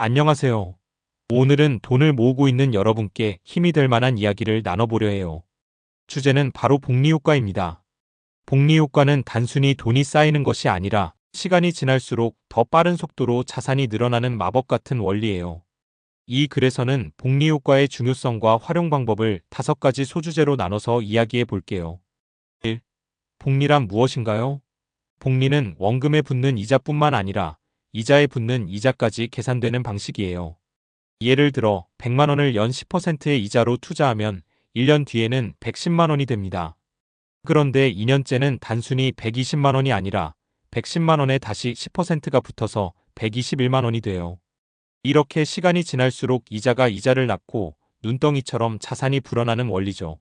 안녕하세요. 오늘은 돈을 모으고 있는 여러분께 힘이 될 만한 이야기를 나눠보려 해요. 주제는 바로 복리효과입니다. 복리효과는 단순히 돈이 쌓이는 것이 아니라 시간이 지날수록 더 빠른 속도로 자산이 늘어나는 마법 같은 원리예요. 이 글에서는 복리효과의 중요성과 활용 방법을 5가지 소주제로 나눠서 이야기해 볼게요. 1. 복리란 무엇인가요? 복리는 원금에 붙는 이자뿐만 아니라 이자에 붙는 이자까지 계산되는 방식이에요. 예를 들어 100만 원을 연 10%의 이자로 투자하면 1년 뒤에는 110만 원이 됩니다. 그런데 2년째는 단순히 120만 원이 아니라 110만 원에 다시 10%가 붙어서 121만 원이 돼요. 이렇게 시간이 지날수록 이자가 이자를 낳고 눈덩이처럼 자산이 불어나는 원리죠.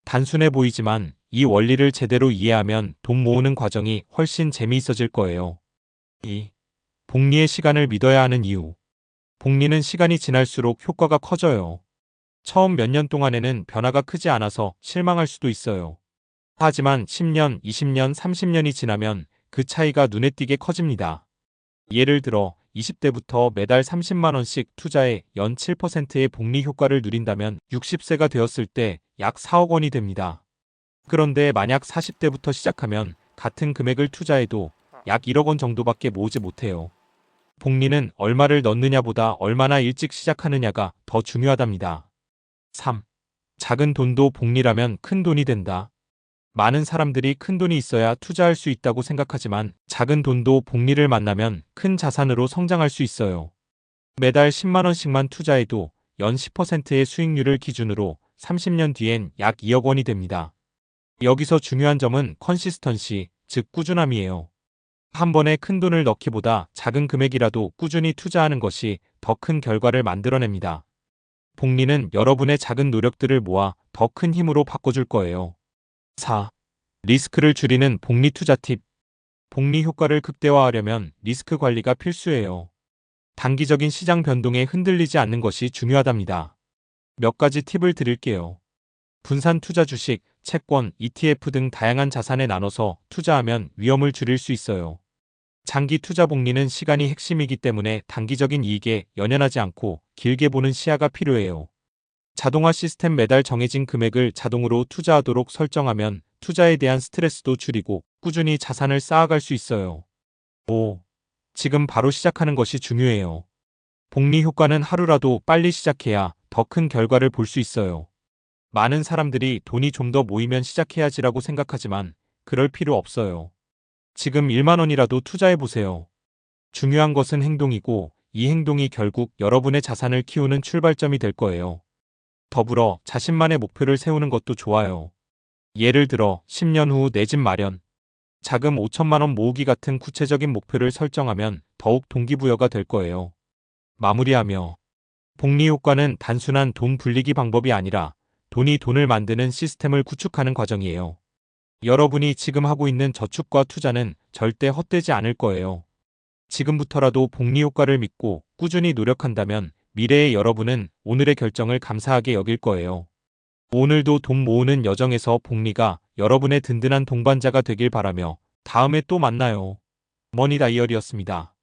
단순해 보이지만 이 원리를 제대로 이해하면 돈 모으는 과정이 훨씬 재미있어질 거예요. 2. 복리의 시간을 믿어야 하는 이유. 복리는 시간이 지날수록 효과가 커져요. 처음 몇 년 동안에는 변화가 크지 않아서 실망할 수도 있어요. 하지만 10년, 20년, 30년이 지나면 그 차이가 눈에 띄게 커집니다. 예를 들어 20대부터 매달 30만 원씩 투자해 연 7%의 복리 효과를 누린다면 60세가 되었을 때 약 4억 원이 됩니다. 그런데 만약 40대부터 시작하면 같은 금액을 투자해도 약 1억 원 정도밖에 모으지 못해요. 복리는 얼마를 넣느냐보다 얼마나 일찍 시작하느냐가 더 중요하답니다. 3. 작은 돈도 복리라면 큰 돈이 된다. 많은 사람들이 큰 돈이 있어야 투자할 수 있다고 생각하지만 작은 돈도 복리를 만나면 큰 자산으로 성장할 수 있어요. 매달 10만 원씩만 투자해도 연 10%의 수익률을 기준으로 30년 뒤엔 약 2억 원이 됩니다. 여기서 중요한 점은 컨시스턴시, 즉 꾸준함이에요. 한 번에 큰 돈을 넣기보다 작은 금액이라도 꾸준히 투자하는 것이 더 큰 결과를 만들어냅니다. 복리는 여러분의 작은 노력들을 모아 더 큰 힘으로 바꿔줄 거예요. 4. 리스크를 줄이는 복리 투자 팁. 복리 효과를 극대화하려면 리스크 관리가 필수예요. 단기적인 시장 변동에 흔들리지 않는 것이 중요하답니다. 몇 가지 팁을 드릴게요. 분산 투자 주식, 채권, ETF 등 다양한 자산에 나눠서 투자하면 위험을 줄일 수 있어요. 장기 투자 복리는 시간이 핵심이기 때문에 단기적인 이익에 연연하지 않고 길게 보는 시야가 필요해요. 자동화 시스템 매달 정해진 금액을 자동으로 투자하도록 설정하면 투자에 대한 스트레스도 줄이고 꾸준히 자산을 쌓아갈 수 있어요. 5. 지금 바로 시작하는 것이 중요해요. 복리 효과는 하루라도 빨리 시작해야 더 큰 결과를 볼 수 있어요. 많은 사람들이 돈이 좀 더 모이면 시작해야지라고 생각하지만 그럴 필요 없어요. 지금 1만 원이라도 투자해보세요. 중요한 것은 행동이고 이 행동이 결국 여러분의 자산을 키우는 출발점이 될 거예요. 더불어 자신만의 목표를 세우는 것도 좋아요. 예를 들어 10년 후 내 집 마련, 자금 5천만 원 모으기 같은 구체적인 목표를 설정하면 더욱 동기부여가 될 거예요. 마무리하며 복리 효과는 단순한 돈 불리기 방법이 아니라 돈이 돈을 만드는 시스템을 구축하는 과정이에요. 여러분이 지금 하고 있는 저축과 투자는 절대 헛되지 않을 거예요. 지금부터라도 복리 효과를 믿고 꾸준히 노력한다면 미래의 여러분은 오늘의 결정을 감사하게 여길 거예요. 오늘도 돈 모으는 여정에서 복리가 여러분의 든든한 동반자가 되길 바라며 다음에 또 만나요. 머니 다이어리였습니다.